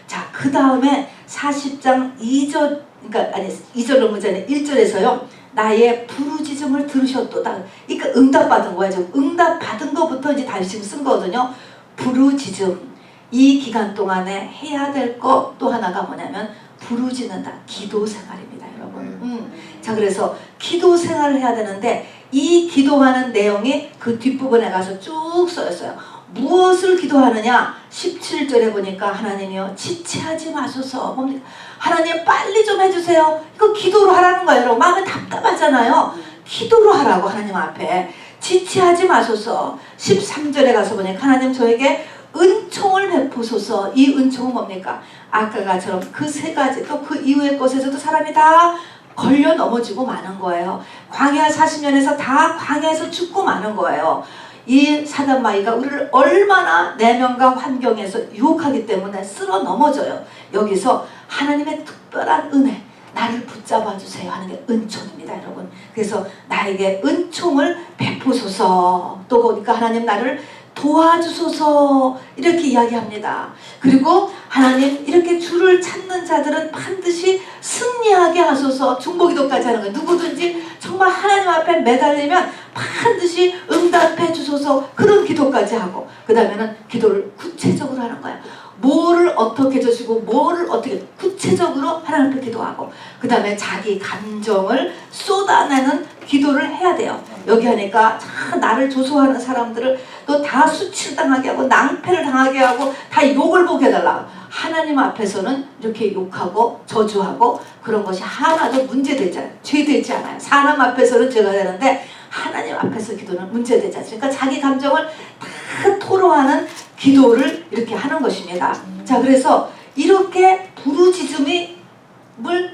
Speaker 1: 자, 그 다음에 40장 2절, 그러니까 아니 2절로 문제는 1절에서요. 나의 부르짖음을 들으셨도다. 그러니까 응답받은 거야. 지금 응답받은 거부터 이제 다시 쓴 거거든요. 부르짖음. 이 기간 동안에 해야 될 거 또 하나가 뭐냐면 부르짖는다. 기도 생활입니다, 여러분. 자, 그래서 기도 생활을 해야 되는데 이 기도하는 내용이 그 뒷부분에 가서 쭉 써있어요. 무엇을 기도하느냐? 17절에 보니까 하나님이요, 지체하지 마소서. 뭡니까? 하나님 빨리 좀 해주세요. 이거 기도로 하라는 거예요, 여러분. 마음이 답답하잖아요. 기도로 하라고, 하나님 앞에. 지체하지 마소서. 13절에 가서 보니까 하나님 저에게 은총을 베푸소서. 이 은총은 뭡니까? 아까가처럼 그 세 가지, 또 그 이후의 것에서도 사람이 다 걸려 넘어지고 마는 거예요. 광야 40년에서 다 광야에서 죽고 마는 거예요. 이 사단마귀가 우리를 얼마나 내면과 환경에서 유혹하기 때문에 쓸어 넘어져요. 여기서 하나님의 특별한 은혜, 나를 붙잡아 주세요 하는 게 은총입니다, 여러분. 그래서 나에게 은총을 베푸소서. 또 보니까 하나님 나를 도와주소서 이렇게 이야기합니다. 그리고 하나님 이렇게 주를 찾는 자들은 반드시 승리하게 하소서. 중보기도까지 하는 거예요. 누구든지 정말 하나님 앞에 매달리면 반드시 응답해 주소서. 그런 기도까지 하고, 그 다음에는 기도를 구체적으로 하는 거예요. 뭐를 어떻게 해주시고 뭐를 어떻게 구체적으로 하나님 앞에 기도하고, 그 다음에 자기 감정을 쏟아내는 기도를 해야 돼요. 여기 하니까 다 나를 조소하는 사람들을 또 다 수치를 당하게 하고 낭패를 당하게 하고 다 욕을 보게 해달라. 하나님 앞에서는 이렇게 욕하고 저주하고 그런 것이 하나도 문제되지 않아요. 죄되지 않아요. 사람 앞에서는 죄가 되는데 하나님 앞에서 기도는 문제되지 않습니까? 자기 감정을 다 토로하는 기도를 이렇게 하는 것입니다. 자, 그래서 이렇게 부르짖음을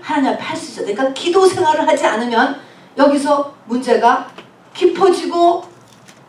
Speaker 1: 하나님 앞에 할 수 있어요. 그러니까 기도 생활을 하지 않으면 여기서 문제가 깊어지고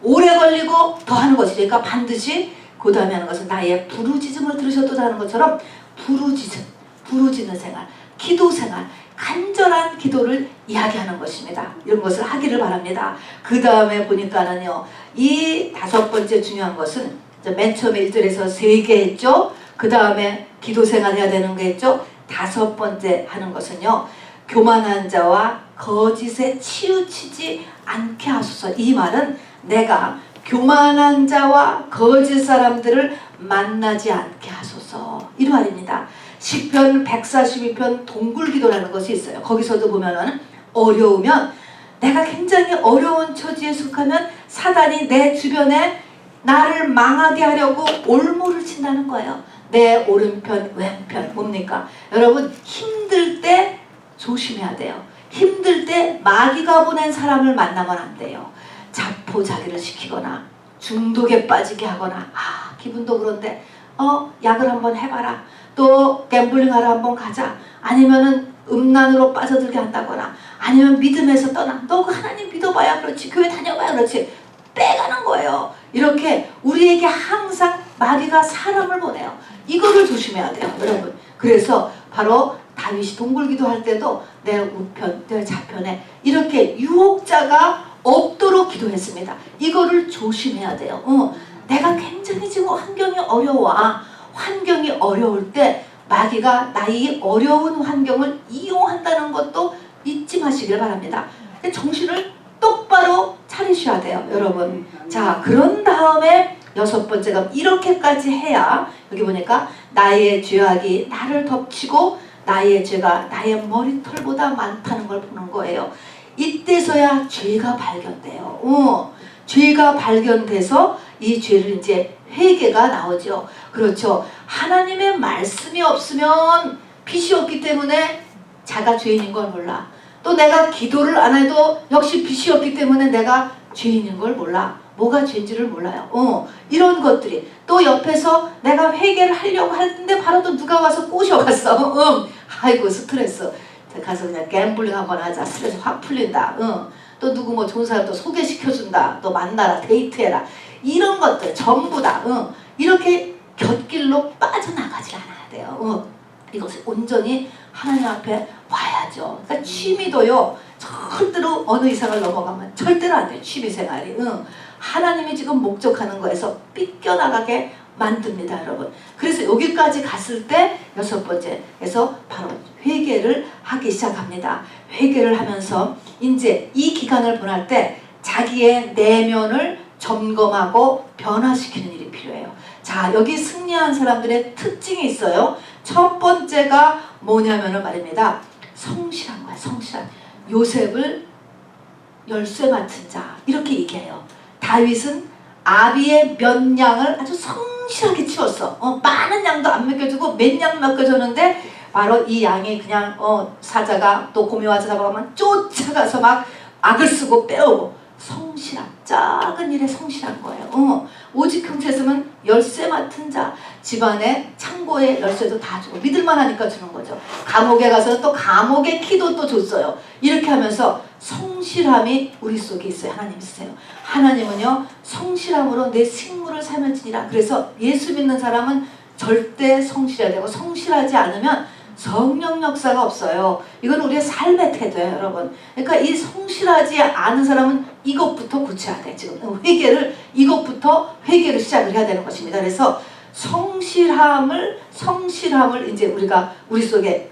Speaker 1: 오래 걸리고 더 하는 것이죠. 그러니까 반드시 그 다음에 하는 것은 나의 부르짖음을 들으셔도 하는 것처럼 부르짖는 생활, 기도 생활, 간절한 기도를 이야기하는 것입니다. 이런 것을 하기를 바랍니다. 그 다음에 보니까는요, 이 5번째 중요한 것은 맨 처음에 1절에서 3개 했죠. 그 다음에 기도 생활 해야 되는 거 했죠. 5번째 하는 것은요, 교만한 자와 거짓에 치우치지 않게 하소서. 이 말은 내가 교만한 자와 거짓 사람들을 만나지 않게 하소서, 이 말입니다. 시편 142편 동굴기도라는 것이 있어요. 거기서도 보면은 어려우면, 내가 굉장히 어려운 처지에 속하면 사단이 내 주변에 나를 망하게 하려고 올무를 친다는 거예요. 내 오른편 왼편 뭡니까? 여러분, 힘들 때 조심해야 돼요. 힘들 때 마귀가 보낸 사람을 만나면 안 돼요. 자포자기를 시키거나 중독에 빠지게 하거나, 기분도 그런데 약을 한번 해봐라, 또 갬블링하러 한번 가자, 아니면은 음란으로 빠져들게 한다거나, 아니면 믿음에서 떠나, 너 그 하나님 믿어봐야 그렇지, 교회 다녀봐야 그렇지, 빼가는 거예요. 이렇게 우리에게 항상 마귀가 사람을 보내요. 이거를 조심해야 돼요, 여러분. 그래서 바로 다윗이 동굴기도 할 때도 내 우편, 내 좌편에 이렇게 유혹자가 없도록 기도했습니다. 이거를 조심해야 돼요. 내가 굉장히 지금 환경이 어려워. 환경이 어려울 때 마귀가 나의 어려운 환경을 이용한다는 것도 잊지 마시길 바랍니다. 정신을 똑바로 차리셔야 돼요, 여러분. 자, 그런 다음에 6번째가 이렇게까지 해야, 여기 보니까 나의 죄악이 나를 덮치고 나의 죄가 나의 머리털보다 많다는 걸 보는 거예요. 이때서야 죄가 발견돼요. 죄가 발견돼서 이 죄를 이제 회개가 나오죠. 그렇죠. 하나님의 말씀이 없으면 빛이 없기 때문에 자가 죄인인 걸 몰라. 또 내가 기도를 안 해도 역시 빛이 없기 때문에 내가 죄인인 걸 몰라. 뭐가 죄인지를 몰라요. 이런 것들이 또 옆에서 내가 회개를 하려고 하는데 바로 또 누가 와서 꼬셔갔어. 아이고 스트레스. 가서 그냥 갬블링 한번 하자. 스트레스 확 풀린다. 또 누구 뭐 좋은 사람 또 소개시켜준다. 또 만나라, 데이트해라. 이런 것들 전부 다 이렇게 곁길로 빠져나가지 않아야 돼요. 이것을 온전히 하나님 앞에 와야죠. 그러니까 취미도요, 절대로 어느 이상을 넘어가면 절대로 안 돼요. 취미생활이. 하나님이 지금 목적하는 거에서 삐껴나가게 만듭니다, 여러분. 그래서 여기까지 갔을 때 6번째에서 바로 회개를 하기 시작합니다. 회개를 하면서 이제 이 기간을 보낼 때 자기의 내면을 점검하고 변화시키는 일이 필요해요. 자, 여기 승리한 사람들의 특징이 있어요. 첫 번째가 뭐냐면은 말입니다. 성실한 거야, 성실한. 요셉을 열쇠 맡은 자, 이렇게 얘기해요. 다윗은 아비의 몇 양을 아주 성실하게 치웠어. 많은 양도 안 맡겨주고 몇 양 맡겨줬는데 바로 이 양이 그냥 사자가 또 곰이 와서 잡아가면 쫓아가서 막 악을 쓰고 빼오고, 성실한, 작은 일에 성실한 거예요. 오직 형체였으면 열쇠 맡은 자, 집안에 창고에 열쇠도 다 주고 믿을만 하니까 주는 거죠. 감옥에 가서 또 감옥의 키도 또 줬어요. 이렇게 하면서 성실함이 우리 속에 있어요. 하나님 있으세요. 하나님은요, 성실함으로 내 식물을 사면지니라. 그래서 예수 믿는 사람은 절대 성실해야 되고, 성실하지 않으면 성령 역사가 없어요. 이건 우리의 삶의 태도예요, 여러분. 그러니까 이 성실하지 않은 사람은 이것부터 고쳐야 돼. 지금 이것부터 회개를 시작을 해야 되는 것입니다. 그래서 성실함을 이제 우리가 우리 속에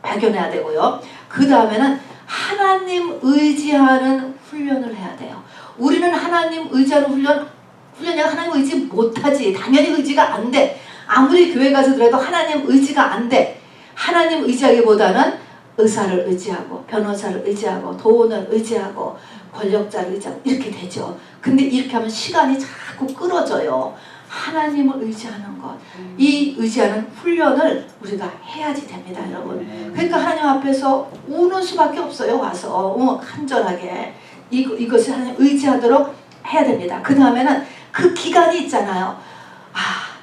Speaker 1: 발견해야 되고요. 그 다음에는 하나님 의지하는 훈련을 해야 돼요. 우리는 하나님 의지하는 훈련이 하나님 의지 못하지. 당연히 의지가 안 돼. 아무리 교회 가서 그래도 하나님 의지가 안 돼. 하나님 의지하기보다는 의사를 의지하고, 변호사를 의지하고, 돈을 의지하고, 권력자를 의지하고, 이렇게 되죠. 근데 이렇게 하면 시간이 자꾸 끌어져요. 하나님을 의지하는 것, 이 의지하는 훈련을 우리가 해야지 됩니다, 여러분. 그러니까 하나님 앞에서 우는 수밖에 없어요. 와서 간절하게 이것을 하나님 의지하도록 해야 됩니다. 그 다음에는 그 기간이 있잖아요.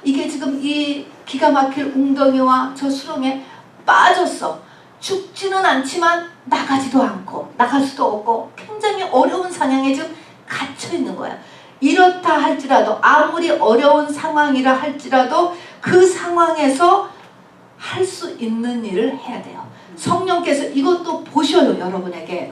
Speaker 1: 이게 지금 이 기가 막힐 웅덩이와 저 수렁에 빠졌어. 죽지는 않지만 나가지도 않고 나갈 수도 없고 굉장히 어려운 상황에 지금 갇혀 있는 거야. 이렇다 할지라도, 아무리 어려운 상황이라 할지라도 그 상황에서 할 수 있는 일을 해야 돼요. 성령께서 이것도 보셔요, 여러분에게.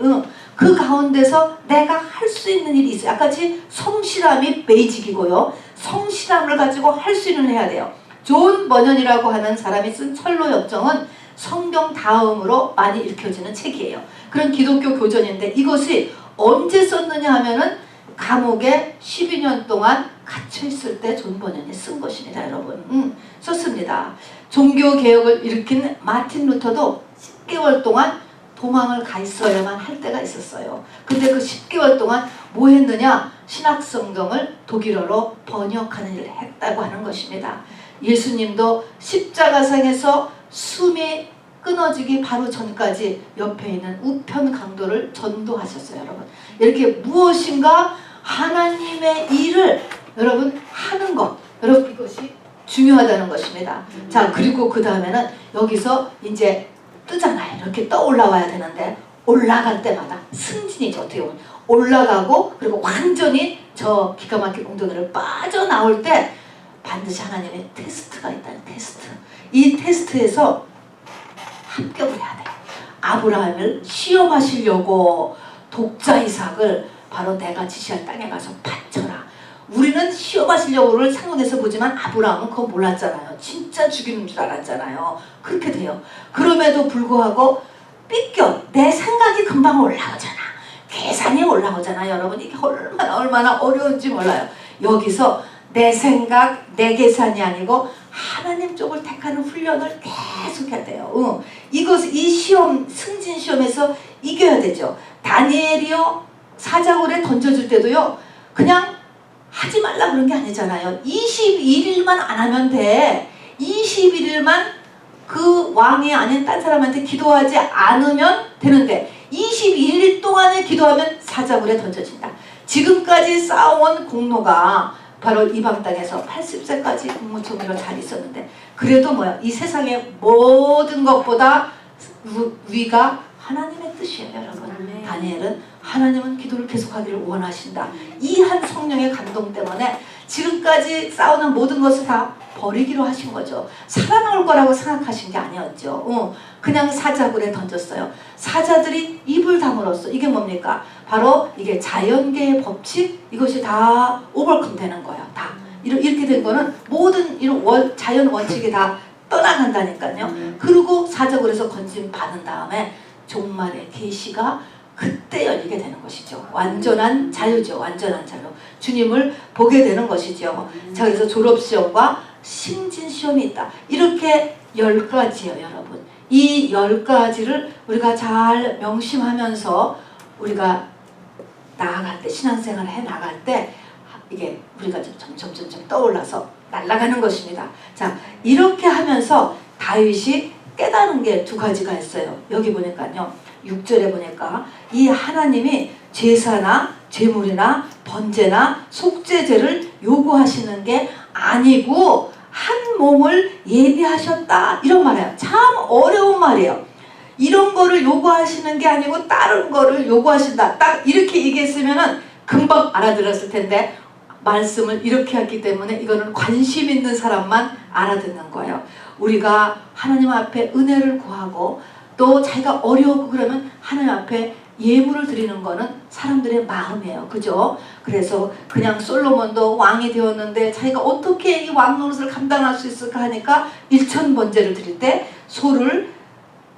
Speaker 1: 그 가운데서 내가 할 수 있는 일이 있어요. 아까같이 성실함이 베이직이고요. 성실함을 가지고 할 수 있는 일을 해야 돼요. 존 버년이라고 하는 사람이 쓴 철로 역정은 성경 다음으로 많이 읽혀지는 책이에요. 그런 기독교 교전인데 이것이 언제 썼느냐 하면은 감옥에 12년 동안 갇혀있을 때 존 버년이 쓴 것입니다, 여러분. 썼습니다. 종교개혁을 일으킨 마틴 루터도 10개월 동안 도망을 가 있어야만 할 때가 있었어요. 근데 그 10개월 동안 뭐 했느냐? 신약성경을 독일어로 번역하는 일을 했다고 하는 것입니다. 예수님도 십자가상에서 숨이 끊어지기 바로 전까지 옆에 있는 우편 강도를 전도하셨어요, 여러분. 이렇게 무엇인가 하나님의 일을 여러분 하는 것, 여러분 이것이 중요하다는 것입니다. 자, 그리고 그 다음에는 여기서 이제 뜨잖아요. 이렇게 떠올라와야 되는데 올라갈 때마다 승진이죠. 어떻게 보면 올라가고 그리고 완전히 저 기가 막힌 웅덩이를 빠져나올 때 반드시 하나님의 테스트가 있다는 테스트. 이 테스트에서 합격을 해야 돼요. 아브라함을 시험하시려고 독자 이삭을 바로 내가 지시할 땅에 가서 바쳐라. 우리는 시험하시려고를 상상해서 보지만 아브라함은 그거 몰랐잖아요. 진짜 죽이는 줄 알았잖아요. 그렇게 돼요. 그럼에도 불구하고 삐껴. 내 생각이 금방 올라오잖아. 계산이 올라오잖아. 여러분 이게 얼마나 어려운지 몰라요. 여기서 내 생각, 내 계산이 아니고 하나님 쪽을 택하는 훈련을 계속 해야 돼요. 이 시험, 승진 시험에서 이겨야 되죠. 다니엘이요, 사자굴에 던져줄 때도요, 그냥 하지 말라 그런 게 아니잖아요. 21일만 안 하면 돼. 21일만 그 왕이 아닌 딴 사람한테 기도하지 않으면 되는데 21일 동안에 기도하면 사자굴에 던져진다. 지금까지 쌓아온 공로가 바로 이방 땅에서 80세까지 국무총리로 잘 있었는데 그래도 뭐야? 이 세상의 모든 것보다 위가 하나님의 뜻이에요, 여러분. 다니엘은 하나님은 기도를 계속하기를 원하신다. 이 한 성령의 감동 때문에 지금까지 싸우는 모든 것을 다 버리기로 하신 거죠. 살아나올 거라고 생각하신 게 아니었죠. 그냥 사자굴에 던졌어요. 사자들이 입을 다물었어. 이게 뭡니까? 바로 이게 자연계의 법칙, 이것이 다 오버컴 되는 거예요. 다 이렇게 된 거는 모든 이런 자연 원칙이 다 떠나간다니까요. 그리고 사자굴에서 건진 받은 다음에 종말의 계시가 그때 열리게 되는 것이죠. 완전한 자유죠. 완전한 자유. 주님을 보게 되는 것이죠. 자, 그래서 졸업시험과 승진시험이 있다. 이렇게 10가지예요, 여러분. 이 10가지를 우리가 잘 명심하면서 우리가 나아갈 때, 신앙생활을 해 나갈 때 이게 우리가 점점 떠올라서 날아가는 것입니다. 자, 이렇게 하면서 다윗이 깨달은 게 2가지가 있어요. 여기 보니까요. 6절에 보니까 이 하나님이 제사나 제물이나 번제나 속죄제를 요구하시는 게 아니고 한 몸을 예비하셨다. 이런 말이에요. 참 어려운 말이에요. 이런 거를 요구하시는 게 아니고 다른 거를 요구하신다. 딱 이렇게 얘기했으면은 금방 알아들었을 텐데 말씀을 이렇게 했기 때문에 이거는 관심 있는 사람만 알아듣는 거예요. 우리가 하나님 앞에 은혜를 구하고 또 자기가 어려우고 그러면 하나님 앞에 예물을 드리는 거는 사람들의 마음이에요. 그죠? 그래서 그냥 솔로몬도 왕이 되었는데 자기가 어떻게 이 왕 노릇을 감당할 수 있을까 하니까 1천 번제를 드릴 때 소를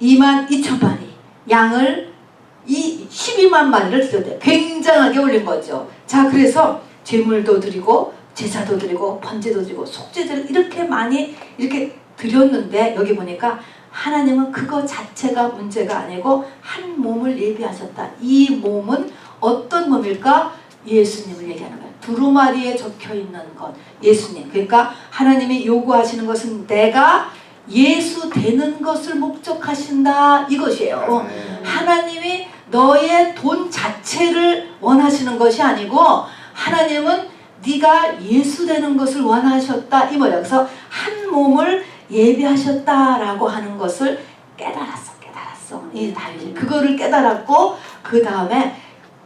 Speaker 1: 22,000마리, 양을 12만 마리를 드렸대요. 굉장하게 올린 거죠. 자, 그래서 제물도 드리고 제사도 드리고 번제도 드리고 속죄제를 이렇게 많이 이렇게 드렸는데 여기 보니까 하나님은 그거 자체가 문제가 아니고 한 몸을 예비하셨다. 이 몸은 어떤 몸일까? 예수님을 얘기하는 거예요. 두루마리에 적혀있는 것, 예수님. 그러니까 하나님이 요구하시는 것은 내가 예수 되는 것을 목적하신다, 이것이에요. 하나님이 너의 돈 자체를 원하시는 것이 아니고 하나님은 네가 예수 되는 것을 원하셨다, 이 말이야. 그래서 한 몸을 예비하셨다라고 하는 것을 깨달았어. 이 다윗이 그거를 깨달았고, 그 다음에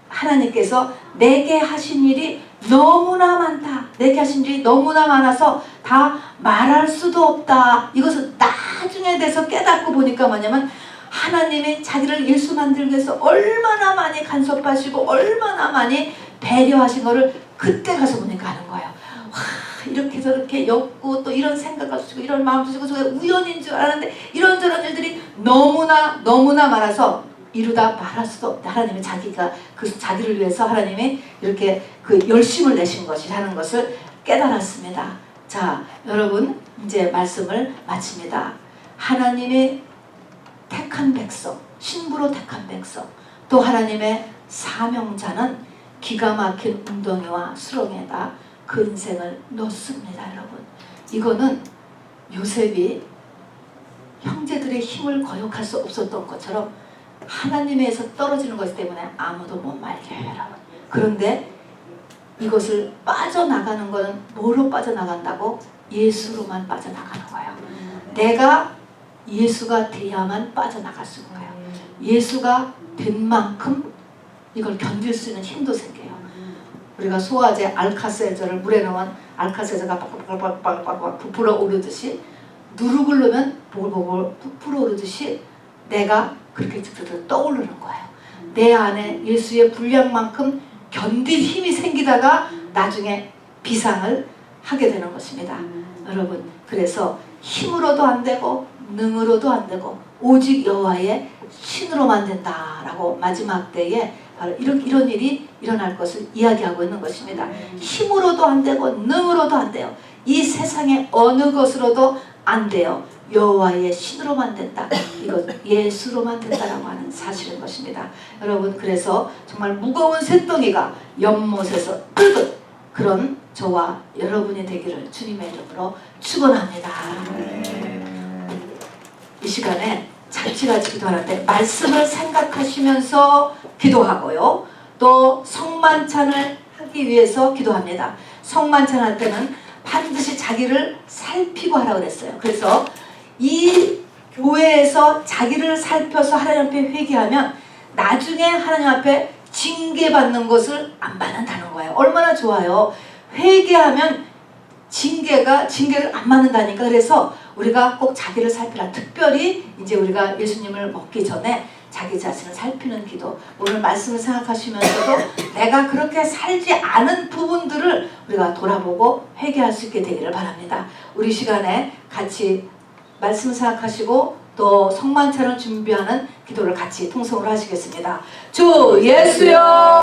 Speaker 1: 하나님께서 내게 하신 일이 너무나 많다, 내게 하신 일이 너무나 많아서 다 말할 수도 없다. 이것을 나중에 돼서 깨닫고 보니까 뭐냐면, 하나님이 자기를 예수 만들기 위해서 얼마나 많이 간섭하시고 얼마나 많이 배려하신 거를 그때 가서 보니까 아는 거예요. 와, 이렇게 저렇게 엮고 또 이런 생각을 주시고 이런 마음 주시고, 저게 우연인 줄 알았는데 이런저런 일들이 너무나 많아서 이루다 말할 수도 없다. 하나님이 자기가 그 자기를 위해서 하나님이 이렇게 그 열심을 내신 것이라는 것을 깨달았습니다. 자, 여러분, 이제 말씀을 마칩니다. 하나님이 택한 백성, 신부로 택한 백성, 또 하나님의 사명자는 기가 막힌 웅덩이와 수렁에다 그 인생을 넣습니다. 여러분, 이거는 요셉이 형제들의 힘을 거역할 수 없었던 것처럼 하나님에서 떨어지는 것 때문에 아무도 못 말려요, 여러분. 그런데 이것을 빠져나가는 것은 뭐로 빠져나간다고? 예수로만 빠져나가는 거예요. 내가 예수가 돼야만 빠져나갈 수 있는 거예요. 예수가 된 만큼 이걸 견딜 수 있는 힘도 생겨요. 우리가 소화제 알카세저를 물에 넣으면 알카세저가 빡빡빡빡 부풀어 오르듯이, 누룩을 넣으면 보글보글 부풀어 오르듯이 내가 그렇게 떠오르는 거예요. 내 안에 예수의 분량만큼 견딜 힘이 생기다가 나중에 비상을 하게 되는 것입니다. 여러분, 그래서 힘으로도 안 되고 능으로도 안 되고 오직 여호와의 신으로만 된다라고 마지막 때에 바로 이런 일이 일어날 것을 이야기하고 있는 것입니다. 힘으로도 안 되고 능으로도 안 돼요. 이 세상의 어느 것으로도 안 돼요. 여호와의 신으로만 된다. 이것 예수로만 된다라고 하는 사실인 것입니다. 여러분, 그래서 정말 무거운 쇳덩이가 연못에서 뜨듯 그런 저와 여러분이 되기를 주님의 이름으로 축원합니다. 이 시간에 잔치같이 기도하는데 말씀을 생각하시면서 기도하고요, 또 성만찬을 하기 위해서 기도합니다. 성만찬할 때는 반드시 자기를 살피고 하라고 그랬어요. 그래서 이 교회에서 자기를 살펴서 하나님 앞에 회개하면 나중에 하나님 앞에 징계받는 것을 안 받는다는 거예요. 얼마나 좋아요. 회개하면 징계를 안 받는다니까. 그래서 우리가 꼭 자기를 살피라. 특별히 이제 우리가 예수님을 먹기 전에 자기 자신을 살피는 기도, 오늘 말씀을 생각하시면서도 내가 그렇게 살지 않은 부분들을 우리가 돌아보고 회개할 수 있게 되기를 바랍니다. 우리 시간에 같이 말씀 생각하시고 또 성만찬을 준비하는 기도를 같이 통성으로 하시겠습니다. 주 예수여